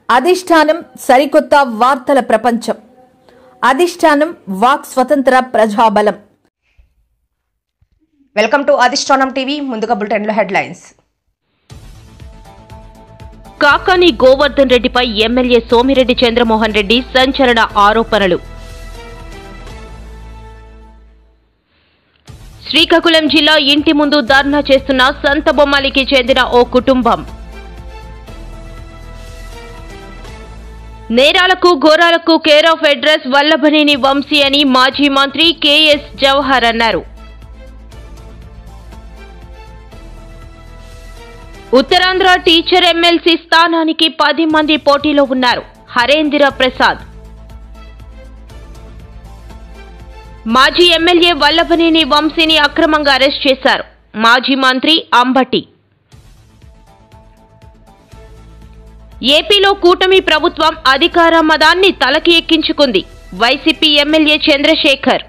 అధిష్టానం సరికొత్త వార్తల ప్రపంచం. అధిష్టానం వాక్ స్వతంత్ర ప్రజాబలం. వెల్కమ్ టు అధిష్టానం టీవీ. ముందుగా బులెటిన్ లో హెడ్లైన్స్. కాకాని గోవర్ధన్ రెడ్డిపై ఎమ్మెల్యే సోమిరెడ్డి చంద్రమోహన్ రెడ్డి సంచలన ఆరోపణలు. శ్రీకాకుళం జిల్లా ఇంటి ముందు ధర్నా చేస్తున్న సంతబొమ్మాలికి చెందిన ఓ కుటుంబం. నేరాలకు ఘోరాలకు care of address Vallabhaneni Vamsi అని మాజీ మంత్రి కెఎస్ జవహర్ అన్నారు. ఉత్తరాంధ్ర టీచర్ ఎమ్మెల్సీ స్థానానికి 10 మంది పోటీలో ఉన్నారు. హరేంద్ర ప్రసాద్. మాజీ ఎమ్మెల్యే వల్లభనేని వంశీని అక్రమంగా అరెస్ట్ చేశారు. మాజీ మంత్రి అంబటి. ఏపీలో కూటమి ప్రభుత్వం అధికార మదాన్ని తలకి ఎక్కించుకుంది. YCP MLA Chandrasekhar.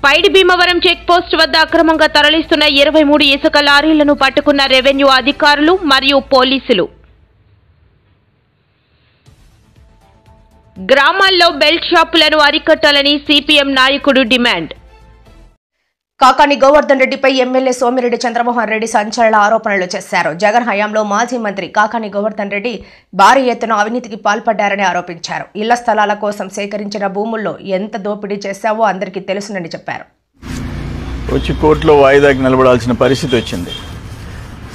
Paidi Bhimavaram check post వద్ద అక్రమంగా తరలిస్తున్న 23 ఇసుక లారీలను పట్టుకున్న రెవెన్యూ అధికారులు మరియు పోలీసులు. గ్రామాల్లో బెల్ట్ షాపులను అరికట్టాలని సిపిఎం నాయకుడు డిమాండ్. కాకాని గోవర్ధన్ రెడ్డిపై ఎమ్మెల్యే సోమిరెడ్డి చంద్రమోహన్ రెడ్డి సంచలన ఆరోపణలు చేశారు. జగన్ హయాంలో మాజీ మంత్రి కాకాని గోవర్ధన్ రెడ్డి భారీ ఎత్తున అవినీతికి పాల్పడ్డారని ఆరోపించారు. ఇళ్ల స్థలాల కోసం సేకరించిన భూముల్లో ఎంత దోపిడీ చేశావో అందరికీ తెలుసునని చెప్పారు. వచ్చి కోర్టులో వాయిదాకి నిలబడాల్సిన పరిస్థితి వచ్చింది.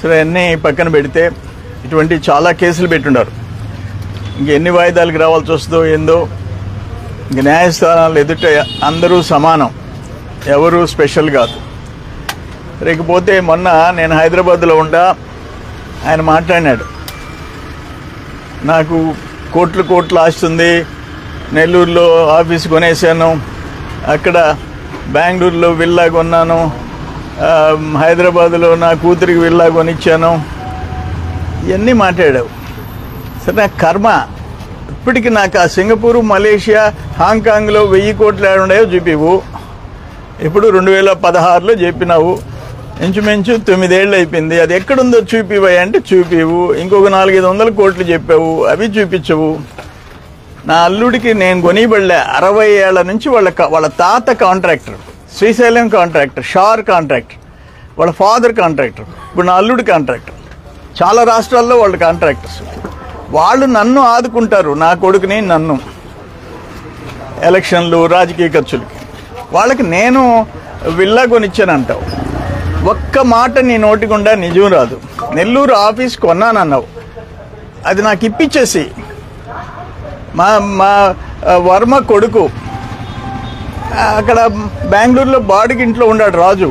సరే, అన్నీ పక్కన పెడితే ఇటువంటి చాలా కేసులు పెట్టుండారు. ఇంకెన్ని వాయిదాలకు రావాల్సి వస్తుందో ఏందో. ఇంక న్యాయస్థానాలు ఎదుట అందరూ సమానం, ఎవరు స్పెషల్ కాదు. లేకపోతే మొన్న నేను హైదరాబాద్లో ఉండా, ఆయన మాట్లాడినాడు, నాకు కోట్లు ఆస్తుంది, నెల్లూరులో ఆఫీస్ కొనేసాను, అక్కడ బెంగళూరులో విల్లా కొన్నాను, హైదరాబాద్లో నా కూతురికి విల్లా కొనిచ్చాను, ఇవన్నీ మాట్లాడావు. సరే, నాకు కర్మ. ఇప్పటికి నాకు ఆ సింగపూర్, మలేషియా, హాంకాంగ్లో 1000 కోట్లు ఏడుండాయో చూపివు. ఇప్పుడు 2016లో చెప్పినావు, ఇంచుమించు 9 ఏళ్ళు అయిపోయింది. అది ఎక్కడుందో చూపివా అంటే చూపివు. ఇంకొక 400-500 కోట్లు చెప్పావు, అవి చూపించవు. నా అల్లుడికి నేను కొనిబడలే. 60 ఏళ్ల నుంచి వాళ్ళ తాత contractor, Srisailam contractor, SHAR contractor, వాళ్ళ ఫాదర్ కాంట్రాక్టర్, ఇప్పుడు నా అల్లుడి కాంట్రాక్టర్. చాలా రాష్ట్రాల్లో వాళ్ళు కాంట్రాక్టర్స్. వాళ్ళు నన్ను ఆదుకుంటారు, నా కొడుకుని, నన్ను ఎలక్షన్లు, రాజకీయ ఖర్చులకి. వాళ్ళకి నేను విల్లా కొనిచ్చానంటావు. ఒక్క మాట నీ నోటి గుండా నిజం రాదు. నెల్లూరు ఆఫీస్ కొన్నానన్నావు, అది నాకు ఇప్పించేసి. మా వర్మ కొడుకు అక్కడ బెంగళూరులో బాడిగింట్లో ఉన్నాడు, రాజు,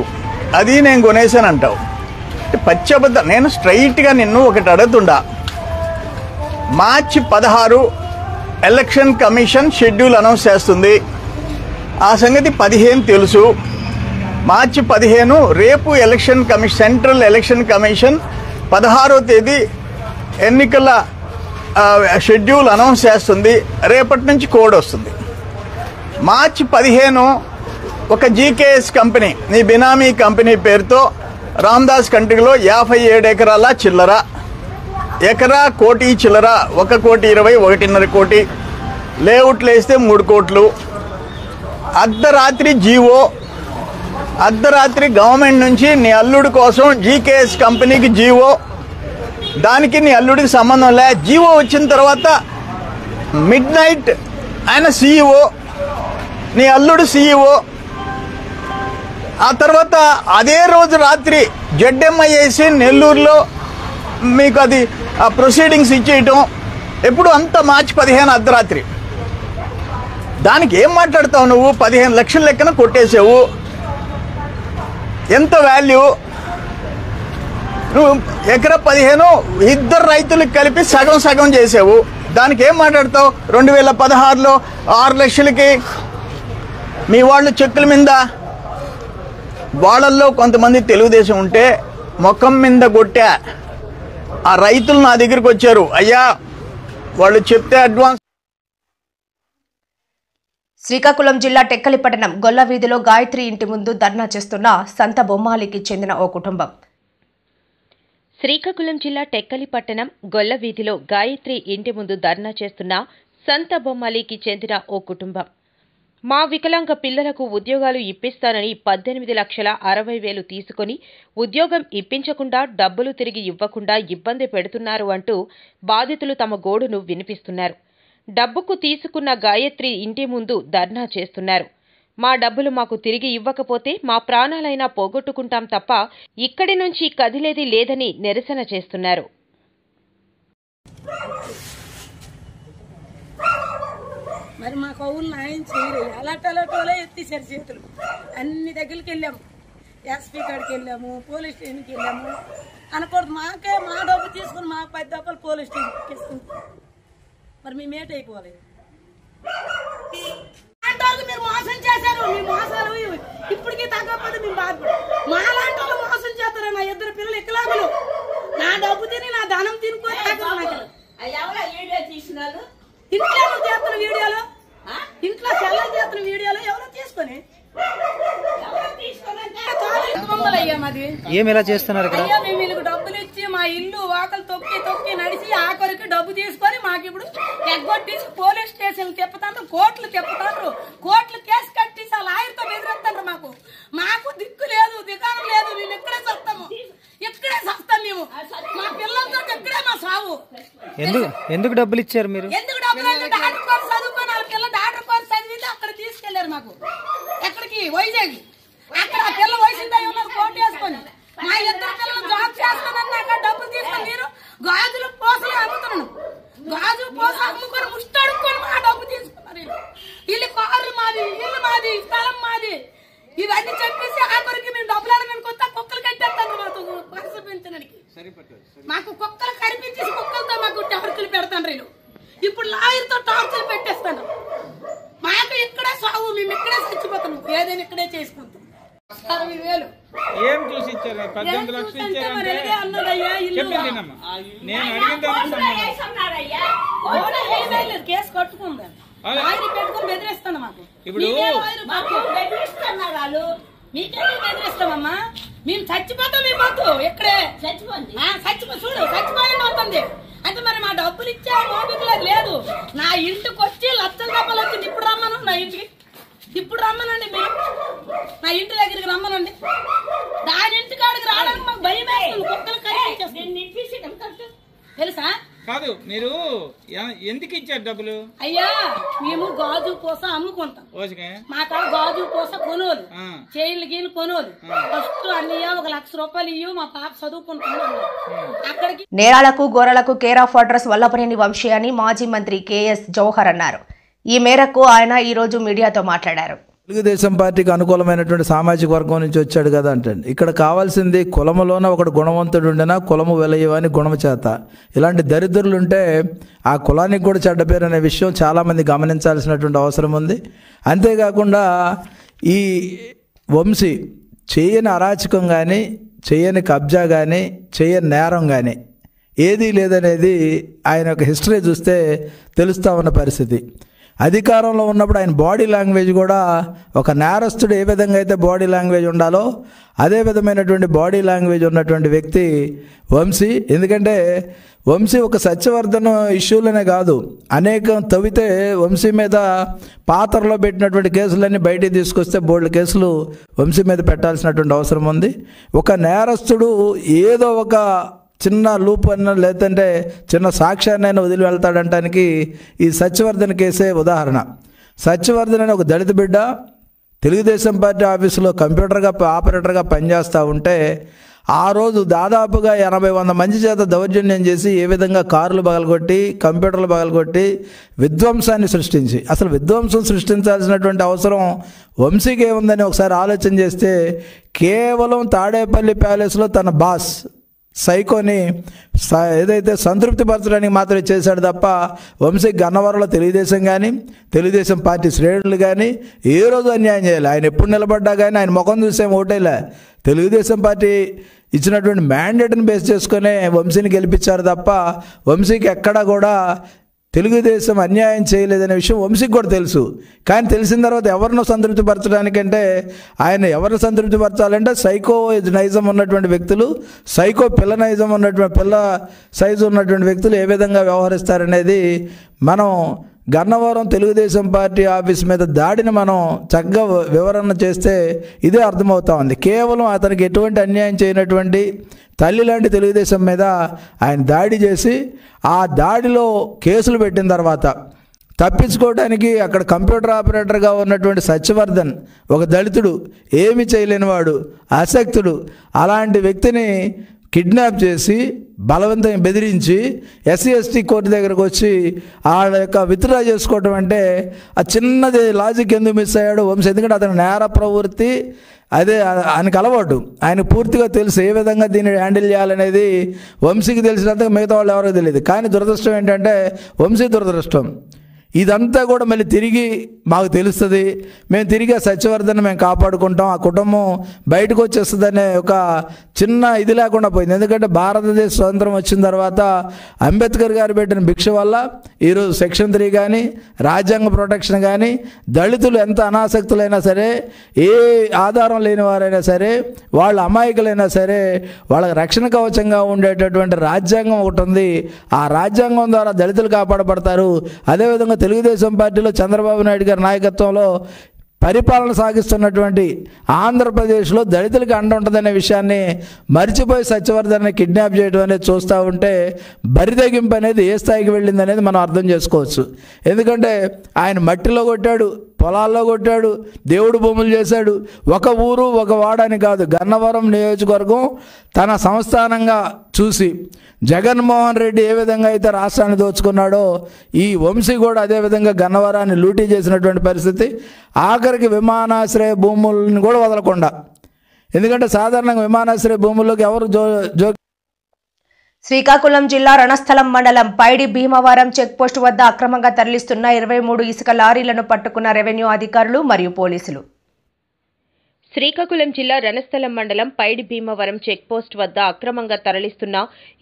అది నేను కొనేసానంటావు. పచ్చబద్ద. నేను స్ట్రైట్గా నిన్ను ఒకటి అడుగుతుండా. మార్చి 16 ఎలక్షన్ కమిషన్ షెడ్యూల్ అనౌన్స్ చేస్తుంది. ఆ సంగతి 15 తెలుసు. మార్చి 15 రేపు election commission, central election commission 16వ తేదీ ఎన్నికల షెడ్యూల్ అనౌన్స్ చేస్తుంది. రేపటి నుంచి కోడ్ వస్తుంది. మార్చి 15 ఒక జీకేఎస్ కంపెనీ, నీ బినామీ కంపెనీ పేరుతో రామదాస్ కంట్రీలో 57 ఎకరాల చిల్లర, ఎకరా 1 కోటి చిల్లర, 1,20,00,000, 1.5 కోటి, లేఅవుట్లు వేస్తే 3 కోట్లు. అర్ధరాత్రి జీవో, అర్ధరాత్రి గవర్నమెంట్ నుంచి నీ అల్లుడి కోసం జీకేఎస్ కంపెనీకి జీవో, దానికి నీ అల్లుడికి సంబంధం లే. జీవో వచ్చిన తర్వాత మిడ్ నైట్ ఆయన సీఈఓ, నీ అల్లుడు సీఈఓ. ఆ తర్వాత అదే రోజు రాత్రి జడ్ఎంఐ వేసి నెల్లూరులో మీకు అది ఆ ప్రొసీడింగ్స్ ఇచ్చేయటం. ఎప్పుడు అంత మార్చి 15 అర్ధరాత్రి. దానికి ఏం మాట్లాడతావు నువ్వు? 15 లక్షల లెక్కన కొట్టేసావు. ఎంత వాల్యూ? నువ్వు ఎకరా 15 ఇద్దరు రైతులకు కలిపి సగం చేసావు. దానికి ఏం మాట్లాడతావు? 2016లో 6 లక్షలకి మీ వాళ్ళు చెక్కుల మీద. వాళ్ళల్లో కొంతమంది తెలుగుదేశం ఉంటే ముఖం మీద కొట్టా. ఆ రైతులు నా దగ్గరికి వచ్చారు, అయ్యా వాళ్ళు చెప్తే అడ్వాన్స్. శ్రీకాకుళం జిల్లా టెక్కలిపట్టణం గొల్లవీధిలో గాయత్రి ఇంటి ముందు ధర్నా చేస్తున్న సంత బొమ్మాలికి చెందిన ఓ కుటుంబం. శ్రీకాకుళం జిల్లా టెక్కలి పట్టణం గొల్లవీధిలో గాయత్రి ఇంటి ముందు ధర్నా చేస్తున్న సంత బొమ్మాలికి చెందిన ఓ కుటుంబం. మా వికలాంగ పిల్లలకు ఉద్యోగాలు ఇప్పిస్తానని 18,60,000 తీసుకుని ఉద్యోగం ఇప్పించకుండా డబ్బులు తిరిగి ఇవ్వకుండా ఇబ్బంది పెడుతున్నారు అంటూ బాధితులు తమ గోడును వినిపిస్తున్నారు. డబ్బుకు తీసుకున్న గాయత్రి ఇంటి ముందు ధర్నా చేస్తున్నారు. మా డబ్బులు మాకు తిరిగి ఇవ్వకపోతే మా ప్రాణాలైనా పోగొట్టుకుంటాం తప్ప ఇక్కడి నుంచి కదిలేది లేదని నిరసన చేస్తున్నారు. మరి మా కౌలు న్యాయం చేయలేదు. అలాటోలే ఎత్తేసారు చేతులు. అన్ని దగ్గరికి వెళ్ళాము, ఎస్పీ కాడికి వెళ్ళాము, పోలీస్ స్టేషన్కి వెళ్ళాము. అనకూడదు, మాకే మా డబ్బు తీసుకుని మాకు 10 రూపాయలు పోలీస్ స్టేషన్కి ఇస్తుంది. మరి మేము ఏటైపోవాలి? మీరు మోసం చేశారు. మీ మోసాలు ఇప్పటికీ తగ్గకపోతే మేము బాధపడు. మా లాంటి వాళ్ళు మోసం చేస్తారు. నా 2 పిల్లలు వికలాంగులు. నా డబ్బు తిని నా ధనం తినుకొని ఇంట్లో చేస్తున్న వీడియోలు, ఇంట్లో సెల్లలు చేస్తున్న వీడియోలు ఎవరో తీసుకొని ఏమి ఇలా చేస్తున్నారు? అయ్యా మేము వీళ్ళకి డబ్బులు ఇచ్చి మా ఇల్లు వాకలు తొక్కి తొక్కి నడిచి ఆఖరికి డబ్బు తీసుకొని మాకు ఇప్పుడు ఎగ్గొట్టేసి పోలీస్ స్టేషన్ తిప్పుతాండ్రు, కోర్టులు తిప్పుతాండ్రు, కోర్టులు కేసు కట్టేసి ఆ లాయర్తో బెదిరిస్తాండ్రు. మాకు దిక్కు లేదు, దిగానం లేదు. మేము ఇక్కడే చస్తాము, ఇక్కడే చస్తాం. మేము మా పిల్లలతో ఇక్కడే మా సాగు. ఎందుకు డబ్బులు ఇచ్చారు మీరు? ఎందుకు డబ్బులు అంటే డాక్టర్ కోర్సు చదువుకొని వాళ్ళ పిల్లలు డాక్టర్ కోర్సు చదివింది అక్కడ తీసుకెళ్లారు. మాకు ఎక్కడికి? వైజాగ్. అక్కడ ఆ పిల్ల వయసుందా ఉన్నారు కోర్టు వేసుకొని. మా 2 పిల్లలు జాబ్ చేస్తానని అక్కడ డబ్బులు తీసుకొని మీరు గాజులు పోసలు అమ్ముతున్నాను. గాజు పోసలు అమ్ముకొని ముష్టడుకొని మా డబ్బు తీసుకున్నారు. వీళ్ళు కారు మాది, ఇల్లు మాది, స్థలం మాది, ఇవన్నీ చెప్పేసి ఆఖరికి మేము డబ్బులు అడగడానికి కొత్త కుక్కలు కట్టేస్తాను. మాకు పరస పెంచడానికి మాకు కుక్కలు కనిపించేసి కుక్కలతో మాకు టార్చులు పెడతాను. వీళ్ళు ఇప్పుడు లాయర్తో టార్చులు పెట్టేస్తాను. మాకు ఇక్కడే సాగు, మేము ఇక్కడే చచ్చిపోతాం, ఏదైనా ఇక్కడే చేసుకుంటాం. 60,000 ఏం చూసి ఇచ్చారు? 18 లక్షలు ఇచ్చారంటే కేసు కట్టుకుందాం, పెట్టుకుని బెదిరిస్తాను. మాకు ఇప్పుడు బెదిరిస్తున్నారు. మీకేమీ బెదిరిస్తామమ్మా? మేము చచ్చిపోతాం. మీ పొద్దు ఇక్కడే చూడు చచ్చిపోయాను అవుతుంది అంటే మరి మా డబ్బులు ఇచ్చే ఓపికలో లేదు. నా ఇంటికి వచ్చి లక్షల రూపాయలు వచ్చింది. ఇప్పుడు రమ్మను నా ఇంటికి, ఇప్పుడు రమ్మనండి. మీరు నా ఇంటి దగ్గరికి రమ్మనండి. దాని ఇంటి కాడికి రావడానికి మాకు భయం వేస్తుంది. కుక్కలు కరిపించేస్తుంది తెలుసా? కాదు, మీరు ఎందుకు ఇచ్చారు డబ్బులు? అయ్యా మేము గాజు పూస అమ్ముకుంటాం. మా కాడ గాజు పూస కొనోలు, చైన్లు గీలు కొనోలు. ఫస్ట్ అన్ని 1 లక్ష రూపాయలు ఇవ్వు, మా పాప చదువుకుంటున్నాం. అక్కడికి నేరాలకు గోరలకు care of address Vallabhaneni Vamsi అని మాజీ మంత్రి కేఎస్ జవహర్ అన్నారు. ఈ మేరకు ఆయన ఈ రోజు మీడియాతో మాట్లాడారు. తెలుగుదేశం పార్టీకి అనుకూలమైనటువంటి సామాజిక వర్గం నుంచి వచ్చాడు కదా అంటే ఇక్కడ కావాల్సింది కులములోన ఒకడు గుణవంతుడు ఉండినా కులము వెలయవని గుణము చేత. ఇలాంటి దరిద్రులు ఉంటే ఆ కులానికి కూడా చెడ్డ పేరు అనే విషయం చాలామంది గమనించాల్సినటువంటి అవసరం ఉంది. అంతేకాకుండా ఈ వంశీ చేయని అరాచకం కానీ, చేయని కబ్జా కానీ, చేయని నేరం కానీ ఏదీ లేదనేది ఆయన యొక్క హిస్టరీ చూస్తే తెలుస్తూ ఉన్న పరిస్థితి. అధికారంలో ఉన్నప్పుడు ఆయన బాడీ లాంగ్వేజ్ కూడా ఒక నేరస్తుడు ఏ విధంగా అయితే బాడీ లాంగ్వేజ్ ఉండాలో అదే విధమైనటువంటి బాడీ లాంగ్వేజ్ ఉన్నటువంటి వ్యక్తి వంశీ. ఎందుకంటే వంశీ ఒక సత్యవర్ధన ఇష్యూలనే కాదు, అనేకం తవ్వితే వంశీ మీద పాత్రలో పెట్టినటువంటి కేసులన్నీ బయటికి తీసుకొస్తే బోల్డ్ కేసులు వంశీ మీద పెట్టాల్సినటువంటి అవసరం ఉంది. ఒక నేరస్తుడు ఏదో ఒక చిన్న లూప్ అన్న లేదంటే చిన్న సాక్ష్యాన్ని అయినా వదిలి వెళ్తాడంటానికి ఈ సత్యవర్ధన్ కేసే ఉదాహరణ. సత్యవర్ధన్ అనే ఒక దళిత బిడ్డ తెలుగుదేశం పార్టీ ఆఫీసులో ఆపరేటర్గా పనిచేస్తూ ఉంటే ఆ రోజు దాదాపుగా 80-100 మంది చేత దౌర్జన్యం చేసి ఏ విధంగా కార్లు పగలగొట్టి, కంప్యూటర్లు పగలగొట్టి విధ్వంసాన్ని సృష్టించి, అసలు విధ్వంసం సృష్టించాల్సినటువంటి అవసరం వంశీకి ఏముందని ఒకసారి ఆలోచన చేస్తే కేవలం తాడేపల్లి ప్యాలెస్లో తన బాస్ సైకోని ఏదైతే సంతృప్తిపరచడానికి మాత్రమే చేశాడు తప్ప వంశీ గన్నవరంలో తెలుగుదేశం కానీ, తెలుగుదేశం పార్టీ శ్రేణులు కానీ ఏ రోజు అన్యాయం చేయాలి. ఆయన ఎప్పుడు నిలబడ్డా కానీ ఆయన ముఖం చూసేం ఓటేలే. తెలుగుదేశం పార్టీ ఇచ్చినటువంటి మ్యాండేట్ని బేస్ చేసుకునే వంశీని గెలిపించారు తప్ప వంశీకి ఎక్కడా కూడా తెలుగుదేశం అన్యాయం చేయలేదనే విషయం వంశీకి కూడా తెలుసు. కానీ తెలిసిన తర్వాత ఎవరినో సంతృప్తిపరచడానికంటే ఆయన ఎవరిని సంతృప్తిపరచాలంటే సైకో నైజం ఉన్నటువంటి వ్యక్తులు, సైకో పిల్ల నైజం ఉన్నటువంటి పిల్ల సైజు ఉన్నటువంటి వ్యక్తులు ఏ విధంగా వ్యవహరిస్తారనేది మనం గన్నవరం తెలుగుదేశం పార్టీ ఆఫీస్ మీద దాడిని మనం చక్కగా వివరణ చేస్తే ఇదే అర్థమవుతా ఉంది. కేవలం అతనికి ఎటువంటి అన్యాయం చేయనటువంటి తల్లి లాంటి తెలుగుదేశం మీద ఆయన దాడి చేసి ఆ దాడిలో కేసులు పెట్టిన తర్వాత తప్పించుకోవడానికి అక్కడ కంప్యూటర్ ఆపరేటర్గా ఉన్నటువంటి సత్యవర్ధన్, ఒక దళితుడు, ఏమీ చేయలేనివాడు, అశక్తుడు, అలాంటి వ్యక్తిని కిడ్నాప్ చేసి బలవంతంగా బెదిరించి ఎస్సీ ఎస్టీ కోర్టు దగ్గరకు వచ్చి ఆ యొక్క విత్డ్రా చేసుకోవటం అంటే ఆ చిన్నది లాజిక్ ఎందుకు మిస్ అయ్యాడు వంశీ? ఎందుకంటే అతని నేర ప్రవృత్తి అదే ఆయనకు అలవాటు, ఆయన పూర్తిగా తెలుసు ఏ విధంగా దీన్ని హ్యాండిల్ చేయాలనేది వంశీకి తెలిసినంతగా మిగతా వాళ్ళు ఎవరికి తెలియదు. కానీ దురదృష్టం ఏంటంటే వంశీ దురదృష్టం ఇదంతా కూడా మళ్ళీ తిరిగి మాకు తెలుస్తుంది, మేము తిరిగి ఆ సత్యవర్ధన్ మేము కాపాడుకుంటాం, ఆ కుటుంబం బయటకు వచ్చేస్తుందనే ఒక చిన్న ఇది లేకుండా పోయింది. ఎందుకంటే భారతదేశ స్వతంత్రం వచ్చిన తర్వాత అంబేద్కర్ గారు పెట్టిన భిక్ష వల్ల ఈరోజు సెక్షన్ 3 కానీ రాజ్యాంగ ప్రొటెక్షన్ కానీ దళితులు ఎంత అనాసక్తులైనా సరే, ఏ ఆధారం లేని వారైనా సరే, వాళ్ళ అమాయకులైనా సరే వాళ్ళకి రక్షణ కవచంగా ఉండేటటువంటి రాజ్యాంగం ఒకటి ఉంది. ఆ రాజ్యాంగం ద్వారా దళితులు కాపాడబడతారు. అదేవిధంగా తెలుగుదేశం పార్టీలో చంద్రబాబు నాయుడు గారి నాయకత్వంలో పరిపాలన సాగిస్తున్నటువంటి ఆంధ్రప్రదేశ్లో దళితులకి అండ ఉంటుందనే విషయాన్ని మర్చిపోయి సత్యవర్ధన్ని కిడ్నాప్ చేయడం అనేది చూస్తూ ఉంటే బరితెగింపు అనేది ఏ స్థాయికి వెళ్ళింది అనేది మనం అర్థం చేసుకోవచ్చు. ఎందుకంటే ఆయన మట్టిలో కొట్టాడు, పొలాల్లో కొట్టాడు, దేవుడు భూములు చేశాడు. ఒక ఊరు ఒక వాడని కాదు, గన్నవరం నియోజకవర్గం తన సంస్థానంగా చూసి జగన్మోహన్ రెడ్డి ఏ విధంగా అయితే రాష్ట్రాన్ని దోచుకున్నాడో ఈ వంశీ కూడా అదేవిధంగా గన్నవరాన్ని లూటీ చేసినటువంటి పరిస్థితి. ఆఖరికి విమానాశ్రయ భూములను కూడా వదలకుండా, ఎందుకంటే సాధారణంగా విమానాశ్రయ భూముల్లోకి ఎవరు శ్రీకాకుళం జిల్లా రణస్థలం మండలం పైడి భీమవరం చెక్పోస్టు వద్ద అక్రమంగా తరలిస్తున్న 23 ఇసుక లారీలను పట్టుకున్న రెవెన్యూ అధికారులు మరియు పోలీసులు. శ్రీకాకుళం జిల్లా రణస్థలం మండలం పైడి భీమవరం చెక్పోస్ట్ వద్ద అక్రమంగా తరలిస్తున్న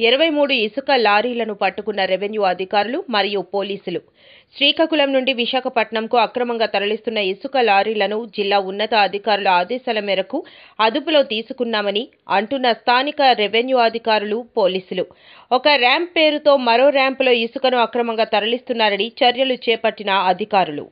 23 ఇసుక లారీలను పట్టుకున్న రెవెన్యూ అధికారులు మరియు పోలీసులు. శ్రీకాకుళం నుండి విశాఖపట్నంకు అక్రమంగా తరలిస్తున్న ఇసుక లారీలను జిల్లా ఉన్నత అధికారుల ఆదేశాల మేరకు అదుపులో తీసుకున్నామని అంటున్న స్థానిక రెవెన్యూ అధికారులు, పోలీసులు. ఒక ర్యాంప్ పేరుతో మరో ర్యాంపులో ఇసుకను అక్రమంగా తరలిస్తున్నారని చర్యలు చేపట్టిన అధికారులు.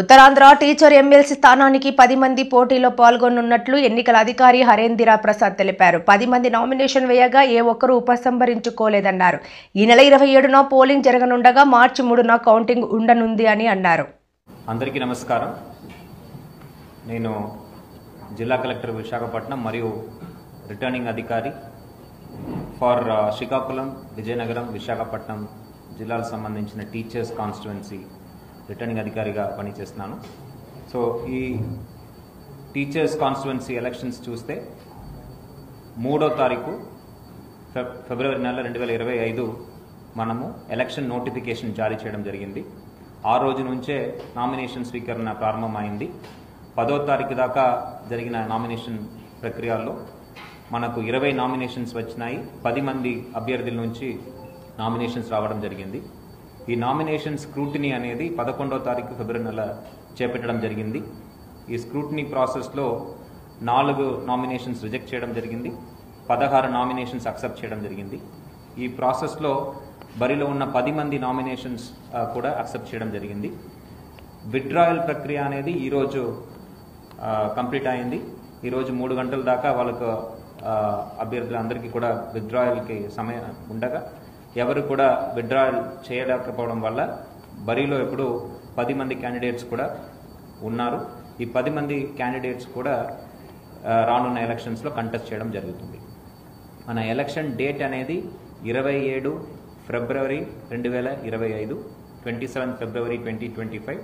ఉత్తరాంధ్ర టీచర్ ఎమ్మెల్సీ స్థానానికి 10 మంది పోటీలో పాల్గొనున్నట్లు ఎన్నికల అధికారి హరేంద్ర ప్రసాద్ తెలిపారు. 10 మంది నామినేషన్ వేయగా ఏ ఒక్కరూ ఉపసంహరించుకోలేదన్నారు. ఈ నెల 27న పోలింగ్ జరగనుండగా మార్చి 3న కౌంటింగ్ ఉండనుంది అని అన్నారు. అందరికీ నమస్కారం. నేను జిల్లా కలెక్టర్ విశాఖపట్నం మరియు రిటర్నింగ్ అధికారి ఫర్ శ్రీకాకుళం, విజయనగరం, విశాఖపట్నం జిల్లాలకు సంబంధించిన టీచర్స్ కాన్స్టిట్యుయెన్సీ రిటర్నింగ్ అధికారిగా పనిచేస్తున్నాను. సో ఈ టీచర్స్ కాన్స్టిట్యుయెన్సీ ఎలక్షన్స్ చూస్తే 3వ తారీఖు ఫిబ్రవరి నెల 2025 మనము ఎలక్షన్ నోటిఫికేషన్ జారీ చేయడం జరిగింది. ఆ రోజు నుంచే నామినేషన్ స్వీకరణ ప్రారంభమైంది. 10వ తారీఖు దాకా జరిగిన నామినేషన్ ప్రక్రియల్లో మనకు 20 నామినేషన్స్ వచ్చినాయి. 10 మంది అభ్యర్థుల నుంచి నామినేషన్స్ రావడం జరిగింది. ఈ నామినేషన్ స్క్రూటినీ అనేది 11వ తారీఖు ఫిబ్రవరి నెల చేపట్టడం జరిగింది. ఈ స్క్రూటినీ ప్రాసెస్లో 4 నామినేషన్స్ రిజెక్ట్ చేయడం జరిగింది, 16 నామినేషన్స్ అక్సెప్ట్ చేయడం జరిగింది. ఈ ప్రాసెస్లో బరిలో ఉన్న 10 మంది నామినేషన్స్ కూడా అక్సెప్ట్ చేయడం జరిగింది. విత్డ్రాయల్ ప్రక్రియ అనేది ఈరోజు కంప్లీట్ అయింది. ఈరోజు 3 గంటల దాకా వాళ్ళకు అభ్యర్థులందరికీ కూడా విత్డ్రాయల్కి సమయం ఉండగా ఎవరు కూడా విత్డ్రాయల్ చేయలేకపోవడం వల్ల బరిలో ఇప్పుడు 10 మంది క్యాండిడేట్స్ కూడా ఉన్నారు. ఈ 10 మంది క్యాండిడేట్స్ కూడా రానున్న ఎలక్షన్స్లో కంటెస్ట్ చేయడం జరుగుతుంది. మన ఎలక్షన్ డేట్ అనేది 27 ఫిబ్రవరి 2025, 27 ఫిబ్రవరి 2025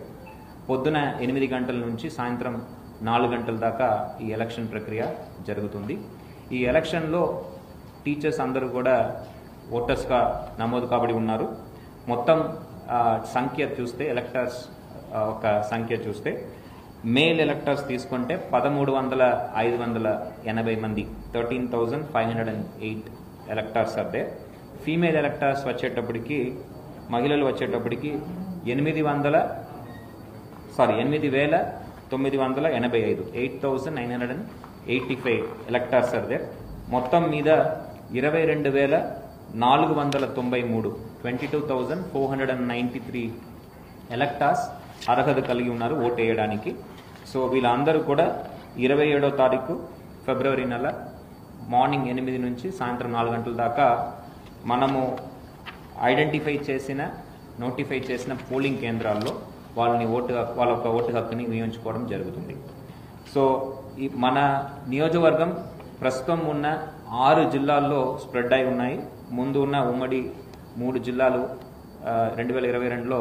పొద్దున 8 గంటల నుంచి సాయంత్రం 4 గంటల దాకా ఈ ఎలక్షన్ ప్రక్రియ జరుగుతుంది. ఈ ఎలక్షన్లో టీచర్స్ అందరూ కూడా ఓటర్స్గా నమోదు కాబడి ఉన్నారు. మొత్తం సంఖ్య చూస్తే ఎలక్టర్స్ ఒక సంఖ్య చూస్తే మేల్ ఎలక్టర్స్ తీసుకుంటే 13,580 మంది 13,508 ఎలక్టర్స్ అదే. ఫీమేల్ ఎలక్టర్స్ వచ్చేటప్పటికి మహిళలు వచ్చేటప్పటికి 8,985 8,985 ఎలక్టర్స్ అదే. మొత్తం మీద 22,493 22,493 ఎలక్టర్స్ అర్హత కలిగి ఉన్నారు ఓటు వేయడానికి. సో వీళ్ళందరూ కూడా 27వ తారీఖు ఫిబ్రవరి నెల మార్నింగ్ 8 నుంచి సాయంత్రం 4 గంటల దాకా మనము నోటిఫై చేసిన పోలింగ్ కేంద్రాల్లో వాళ్ళ యొక్క ఓటు హక్కుని వినియోగించుకోవడం జరుగుతుంది. సో మన నియోజకవర్గం ప్రస్తుతం ఉన్న 6 జిల్లాల్లో స్ప్రెడ్ అయి ఉన్నాయి. ముందు ఉన్న ఉమ్మడి 3 జిల్లాలు 2022లో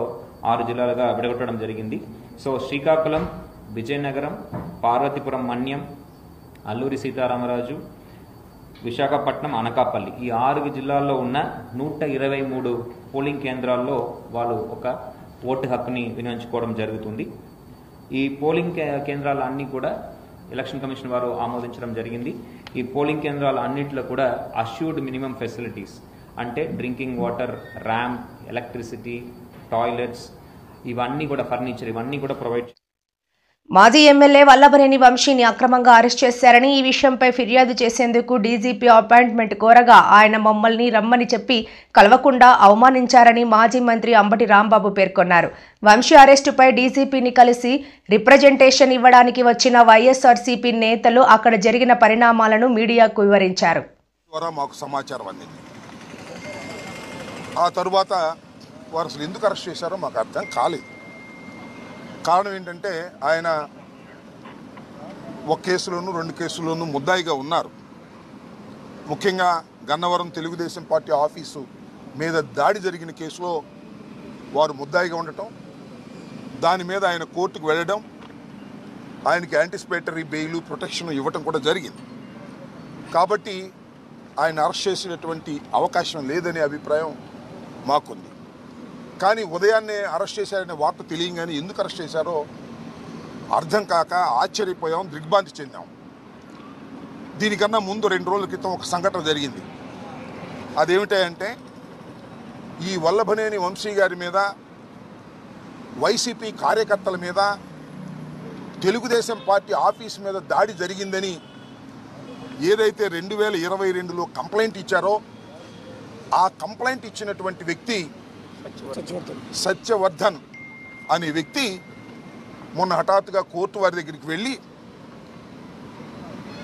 6 జిల్లాలుగా విడగొట్టడం జరిగింది. సో శ్రీకాకుళం, విజయనగరం, పార్వతీపురం మన్యం, అల్లూరి సీతారామరాజు, విశాఖపట్నం, అనకాపల్లి ఈ 6 జిల్లాల్లో ఉన్న 123 పోలింగ్ కేంద్రాల్లో వాళ్ళు ఒక ఓటు హక్కుని వినియోగించుకోవడం జరుగుతుంది. ఈ పోలింగ్ కేంద్రాలన్నీ కూడా ఎలక్షన్ కమిషన్ వారు ఆమోదించడం జరిగింది. ఈ పోలింగ్ కేంద్రాలు అన్నింటిలో కూడా అష్యూర్డ్ మినిమం ఫెసిలిటీస్ అంటే drinking water, ramp, electricity, toilets ఇవన్నీ కూడా ఫర్నిచర్ ఇవన్నీ కూడా ప్రొవైడ్. మాజీ ఎమ్మెల్యే వల్లభనేని వంశీని అక్రమంగా అరెస్ట్ చేశారని, ఈ విషయంపై ఫిర్యాదు చేసేందుకు డీజీపీ అపాయింట్మెంట్ కోరగా ఆయన మమ్మల్ని రమ్మని చెప్పి కలవకుండా అవమానించారని మాజీ మంత్రి అంబటి రాంబాబు పేర్కొన్నారు. వంశీ అరెస్టుపై డీజీపీని కలిసి రిప్రజెంటేషన్ ఇవ్వడానికి వచ్చిన వైఎస్ఆర్సీపీ నేతలు అక్కడ జరిగిన పరిణామాలను మీడియాకు వివరించారు. మాకు సమాచారం అందింది. ఆ తరువాత వారు అసలు ఎందుకు అరెస్ట్ చేశారో మాకు అర్థం కాలేదు. కారణం ఏంటంటే ఆయన ఒక కేసులోనూ 2 కేసుల్లోనూ ముద్దాయిగా ఉన్నారు. ముఖ్యంగా గన్నవరం తెలుగుదేశం పార్టీ ఆఫీసు మీద దాడి జరిగిన కేసులో వారు ముద్దాయిగా ఉండటం, దాని మీద ఆయన కోర్టుకు వెళ్ళడం, ఆయనకి యాంటిసిపేటరీ బెయిల్, ప్రొటెక్షన్ ఇవ్వటం కూడా జరిగింది. కాబట్టి ఆయన అరెస్ట్ చేసినటువంటి అవకాశం లేదనే అభిప్రాయం మాకుంది. కానీ ఉదయాన్నే అరెస్ట్ చేశారనే వార్త తెలియగానే ఎందుకు అరెస్ట్ చేశారో అర్థం కాక ఆశ్చర్యపోయాం, దిగ్భ్రాంతి చెందాం. దీనికన్నా ముందు 2 రోజుల క్రితం ఒక సంఘటన జరిగింది. అదేమిటంటే ఈ వల్లభనేని వంశీ గారి మీద, వైసీపీ కార్యకర్తల మీద, తెలుగుదేశం పార్టీ ఆఫీస్ మీద దాడి జరిగిందని ఏదైతే 2022లో కంప్లైంట్ ఇచ్చారో ఆ కంప్లైంట్ ఇచ్చినటువంటి వ్యక్తి సత్యవర్ధన్ అనే వ్యక్తి మొన్న హఠాత్తుగా కోర్టు వారి దగ్గరికి వెళ్ళి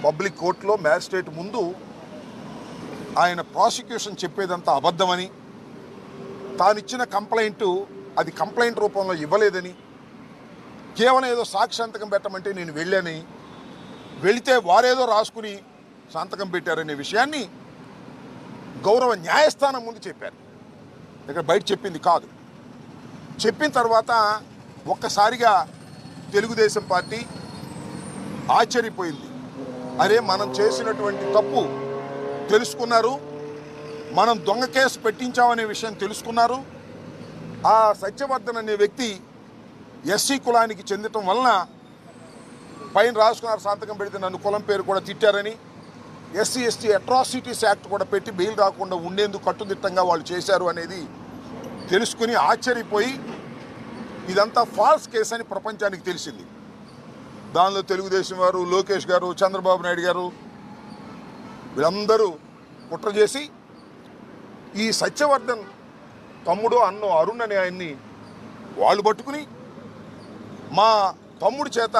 పబ్లిక్ కోర్టులో మ్యాజిస్ట్రేట్ ముందు ఆయన ప్రాసిక్యూషన్ చెప్పేదంతా అబద్ధమని, తానిచ్చిన కంప్లైంట్ అది కంప్లైంట్ రూపంలో ఇవ్వలేదని, కేవలం ఏదో సాక్షి సంతకం పెట్టమంటే నేను వెళ్ళానని, వెళితే వారేదో రాసుకుని సంతకం పెట్టారనే విషయాన్ని గౌరవ న్యాయస్థానం ముందు చెప్పారు. ఇక్కడ బయట చెప్పింది కాదు. చెప్పిన తర్వాత ఒక్కసారిగా తెలుగుదేశం పార్టీ ఆశ్చర్యపోయింది. అరే, మనం చేసినటువంటి తప్పు తెలుసుకున్నారు, మనం దొంగ కేసు పెట్టించామనే విషయం తెలుసుకున్నారు. ఆ సత్యవర్ధన్ అనే వ్యక్తి ఎస్సీ కులానికి చెందటం వలన పైన రాసుకున్నారు, సంతకం పెడితే నన్ను కులం పేరు కూడా తిట్టారని, ఎస్సీ ఎస్టీ అట్రాసిటీస్ యాక్ట్ కూడా పెట్టి బెయిల్ రాకుండా ఉండేందుకు కట్టుదిట్టంగా వాళ్ళు చేశారు అనేది తెలుసుకుని ఆశ్చర్యపోయి ఇదంతా ఫాల్స్ కేసు అని ప్రపంచానికి తెలిసింది. దానిలో తెలుగుదేశం వారు, లోకేష్ గారు, చంద్రబాబు నాయుడు గారు వీళ్ళందరూ కుట్ర చేసి ఈ సత్యవర్ధన్ తమ్ముడు అన్నో అరుణ్ అనే ఆయన్ని వాళ్ళు పట్టుకుని మా తమ్ముడి చేత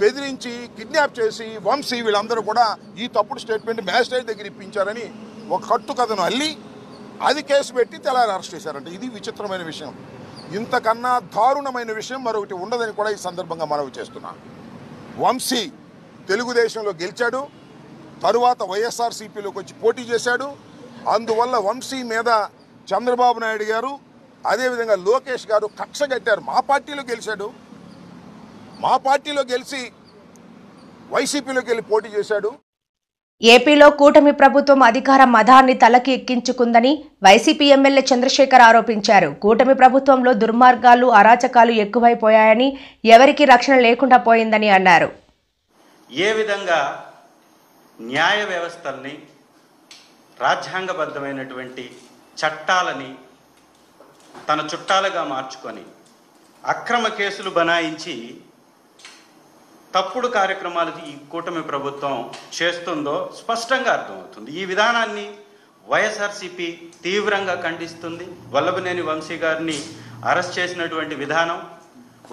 బెదిరించి కిడ్నాప్ చేసి వంశీ వీళ్ళందరూ కూడా ఈ తప్పుడు స్టేట్మెంట్ మ్యాజిస్ట్రేట్ దగ్గర ఇప్పించారని ఒక కట్టు కథను అల్లి అది కేసు పెట్టి తెల్లారి అరెస్ట్ చేశారంట. ఇది విచిత్రమైన విషయం. ఇంతకన్నా దారుణమైన విషయం మరొకటి ఉండదని కూడా ఈ సందర్భంగా మనవి చేస్తున్నాను. వంశీ తెలుగుదేశంలో గెలిచాడు, తరువాత వైఎస్ఆర్సీపీలోకి వచ్చి పోటీ చేశాడు. అందువల్ల వంశీ మీద చంద్రబాబు నాయుడు గారు అదేవిధంగా లోకేష్ గారు కక్ష కట్టారు. మా పార్టీలో గెలిచాడు, మా పార్టీలో గెలిచి వైసీపీలోకి వెళ్ళి పోటీ చేశాడు. ఏపీలో కూటమి ప్రభుత్వం అధికార మదాన్ని తలకి ఎక్కించుకుందని వైసీపీ ఎమ్మెల్యే చంద్రశేఖర్ ఆరోపించారు. కూటమి ప్రభుత్వంలో దుర్మార్గాలు, అరాచకాలు ఎక్కువైపోయాయని, ఎవరికీ రక్షణ లేకుండా పోయిందని అన్నారు. ఏ విధంగా న్యాయ వ్యవస్థల్ని, రాజ్యాంగబద్ధమైనటువంటి చట్టాలని తన చుట్టాలుగా మార్చుకొని అక్రమ కేసులు బనాయించి తప్పుడు కార్యక్రమాలు ఈ కూటమి ప్రభుత్వం చేస్తుందో స్పష్టంగా అర్థమవుతుంది. ఈ విధానాన్ని వైఎస్ఆర్సీపీ తీవ్రంగా ఖండిస్తుంది. వల్లభనేని వంశీ గారిని అరెస్ట్ చేసినటువంటి విధానం,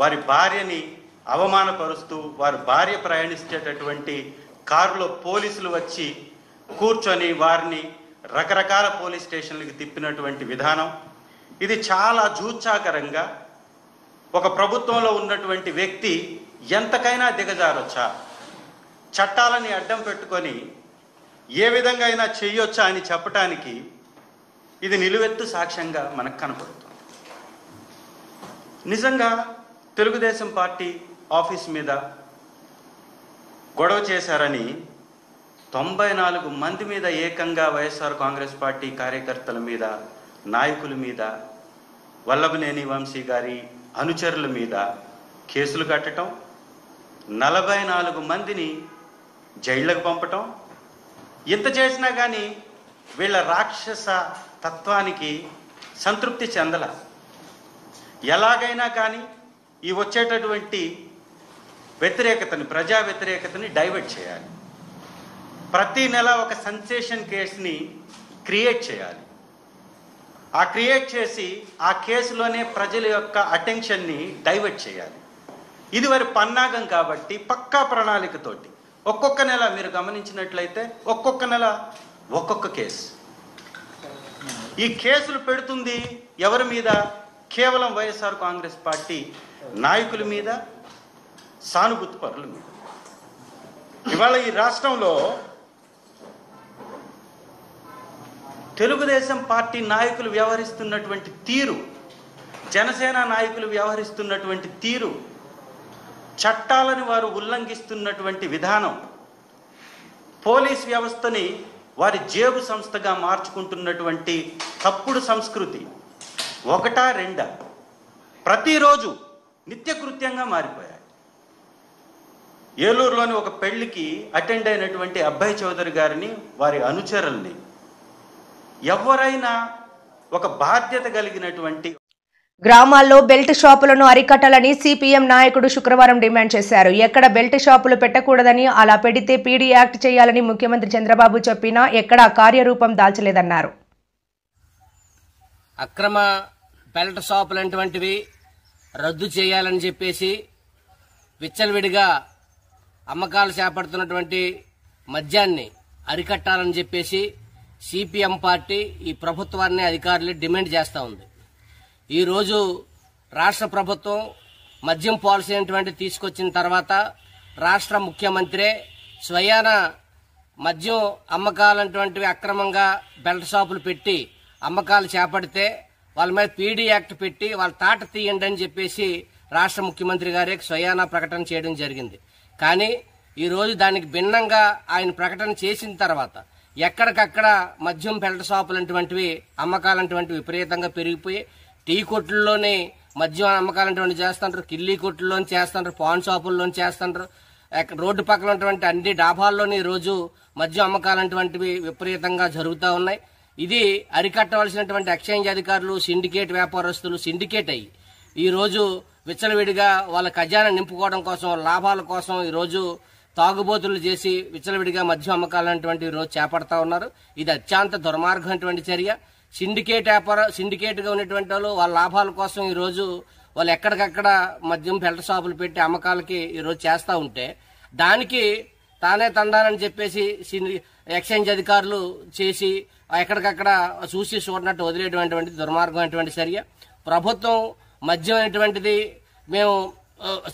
వారి భార్యని అవమానపరుస్తూ వారి భార్య ప్రయాణించేటటువంటి కారులో పోలీసులు వచ్చి కూర్చొని వారిని రకరకాల పోలీస్ స్టేషన్లకు తిప్పినటువంటి విధానం, ఇది చాలా జూచ్చాకరంగా ఒక ప్రభుత్వంలో ఉన్నటువంటి వ్యక్తి ఎంతకైనా దిగజారొచ్చా, చట్టాలని అడ్డం పెట్టుకొని ఏ విధంగా అయినా చేయొచ్చా అని చెప్పటానికి ఇది నిలువెత్తు సాక్ష్యంగా మనకు కనపడుతుంది. నిజంగా తెలుగుదేశం పార్టీ ఆఫీస్ మీద గొడవ చేశారని 94 మంది మీద ఏకంగా వైఎస్ఆర్ కాంగ్రెస్ పార్టీ కార్యకర్తల మీద, నాయకుల మీద, వల్లభనేని వంశీ గారి అనుచరుల మీద కేసులు కట్టడం, 44 మందిని జైళ్లకు పంపటం, ఇంత చేసినా కానీ వీళ్ళ రాక్షస తత్వానికి సంతృప్తి చెందల. ఎలాగైనా కానీ ఈ వచ్చేటటువంటి వ్యతిరేకతని, ప్రజా వ్యతిరేకతని డైవర్ట్ చేయాలి. ప్రతి నెల ఒక సెన్సేషన్ కేసుని క్రియేట్ చేయాలి. ఆ క్రియేట్ చేసి ఆ కేసులోనే ప్రజల యొక్క అటెన్షన్ని డైవర్ట్ చేయాలి. ఇది వారి పన్నాగం కాబట్టి పక్కా ప్రణాళికతోటి ఒక్కొక్క నెల మీరు గమనించినట్లయితే ఒక్కొక్క నెల ఒక్కొక్క కేసు. ఈ కేసులు పెడుతుంది ఎవరి మీద? కేవలం వైఎస్ఆర్ కాంగ్రెస్ పార్టీ నాయకుల మీద, సానుభూతి పరుల మీద. ఇవాళ ఈ రాష్ట్రంలో తెలుగుదేశం పార్టీ నాయకులు వ్యవహరిస్తున్నటువంటి తీరు, జనసేన నాయకులు వ్యవహరిస్తున్నటువంటి తీరు, చట్టాలను వారు ఉల్లంఘిస్తున్నటువంటి విధానం, పోలీస్ వ్యవస్థని వారి జేబు సంస్థగా మార్చుకుంటున్నటువంటి తప్పుడు సంస్కృతి ఒకటా రెండా ప్రతిరోజు నిత్యకృత్యంగా మారిపోయాయి. ఏలూరులోని ఒక పెళ్లికి అటెండ్ అయినటువంటి అబ్బాయి చౌదరి గారిని, వారి అనుచరుల్ని ఎవరైనా ఒక బాధ్యత కలిగినటువంటి గ్రామాల్లో బెల్ట్ షాపులను అరికట్టాలని సిపిఎం నాయకుడు శుక్రవారం డిమాండ్ చేశారు. ఎక్కడ బెల్ట్ షాపులు పెట్టకూడదని, అలా పెడితే పీడీ యాక్ట్ చేయాలని ముఖ్యమంత్రి చంద్రబాబు చెప్పినా ఎక్కడా కార్యరూపం దాల్చలేదన్నారు. అక్రమ బెల్ట్ షాపులంటువంటివి రద్దు చేయాలని చెప్పేసి, విచ్చలవిడిగా అమ్మకాలు చేపడుతున్నటువంటి మద్యాన్ని అరికట్టాలని చెప్పేసి సిపిఎం పార్టీ ఈ ప్రభుత్వాన్ని, అధికారులు డిమాండ్ చేస్తూ ఉంది. ఈరోజు రాష్ట్ర ప్రభుత్వం మద్యం పాలసీ అనేటువంటి తీసుకొచ్చిన తర్వాత రాష్ట్ర ముఖ్యమంత్రి స్వయాన మద్యం అమ్మకాలటువంటివి అక్రమంగా బెల్ట్ షాపులు పెట్టి అమ్మకాలు చేపడితే వాళ్ళ మీద పీడీ యాక్ట్ పెట్టి వాళ్ళ తాట తీయండి అని చెప్పేసి రాష్ట్ర ముఖ్యమంత్రి గారే స్వయాన ప్రకటన చేయడం జరిగింది. కానీ ఈరోజు దానికి భిన్నంగా ఆయన ప్రకటన చేసిన తర్వాత ఎక్కడికక్కడ మద్యం బెల్ట్ షాపులంటువంటివి అమ్మకాలంటువంటివి విపరీతంగా పెరిగిపోయి, టీ కొట్లలోనే మద్యం అమ్మకాలంటువంటి చేస్తుంటారు, కిల్లీ కొట్లలోని చేస్తుంటారు, పాన్ షాపుల్లోని చేస్తుంటారు, రోడ్డు పక్కన ఉన్నటువంటి అన్ని డాబాల్లోని రోజు మద్యం అమ్మకాలంటువంటివి విపరీతంగా జరుగుతూ ఉన్నాయి. ఇది అరికట్టవలసినటువంటి ఎక్సైజ్ అధికారులు, సిండికేట్ వ్యాపారస్తులు సిండికేట్ అయ్యి ఈరోజు విచ్చలవిడిగా వాళ్ళ ఖజానా నింపుకోవడం కోసం, లాభాల కోసం ఈరోజు తాగుబోతులు చేసి విచ్చలవిడిగా మద్యం అమ్మకాలనేటువంటి రోజు చేపడతా ఉన్నారు. ఇది అత్యంత దుర్మార్గమైనటువంటి చర్య. సిండికేట్ గా ఉన్నటువంటి వాళ్ళు వాళ్ళ లాభాల కోసం ఈరోజు వాళ్ళు ఎక్కడికక్కడ మద్యం బెల్ట్ షాపులు పెట్టి అమ్మకాలకి ఈరోజు చేస్తూ ఉంటే దానికి తానే తండాలని చెప్పేసి ఎక్సైజ్ అధికారులు చేసి ఎక్కడికక్కడ చూసి చూడనట్టు వదిలేటువంటి దుర్మార్గమైనటువంటి చర్య. ప్రభుత్వం మద్యం అనేటువంటిది మేము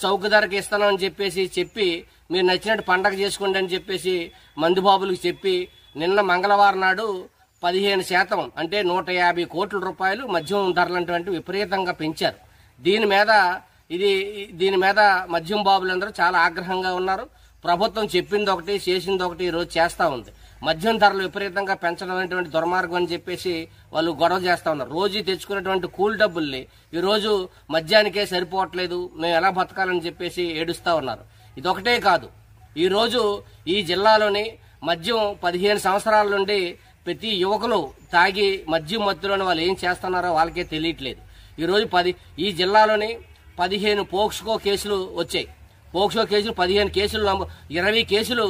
చౌక ధరకి ఇస్తామని చెప్పి మీరు నచ్చినట్టు పండగ చేసుకోండి అని చెప్పేసి మందుబాబులకు చెప్పి నిన్న మంగళవారం నాడు 15% అంటే 150 కోట్ల రూపాయలు మద్యం ధరలంటువంటి విపరీతంగా పెంచారు. దీని మీద మద్యం బాబులందరూ చాలా ఆగ్రహంగా ఉన్నారు. ప్రభుత్వం చెప్పింది ఒకటి చేసింది ఒకటి ఈ రోజు చేస్తా ఉంది. మద్యం ధరలు విపరీతంగా పెంచడం అనేటువంటి దుర్మార్గం అని చెప్పేసి వాళ్ళు గొడవ చేస్తా ఉన్నారు. రోజు తెచ్చుకున్నటువంటి కూల్ డబ్బుల్ని ఈ రోజు మద్యానికే సరిపోవట్లేదు, మేము ఎలా బతకాలని చెప్పేసి ఏడుస్తా ఉన్నారు. ఇదొకటే కాదు, ఈ రోజు ఈ జిల్లాలోని మద్యం 15 సంవత్సరాల నుండి ప్రతి యువకులు తాగి మద్యం మత్తులోని వాళ్ళు ఏం చేస్తున్నారో వాళ్ళకే తెలియట్లేదు. ఈ రోజు ఈ జిల్లాలోని 15 పోక్స్కో కేసులు వచ్చాయి. పోక్సో కేసులు 15 కేసులు 20 కేసులు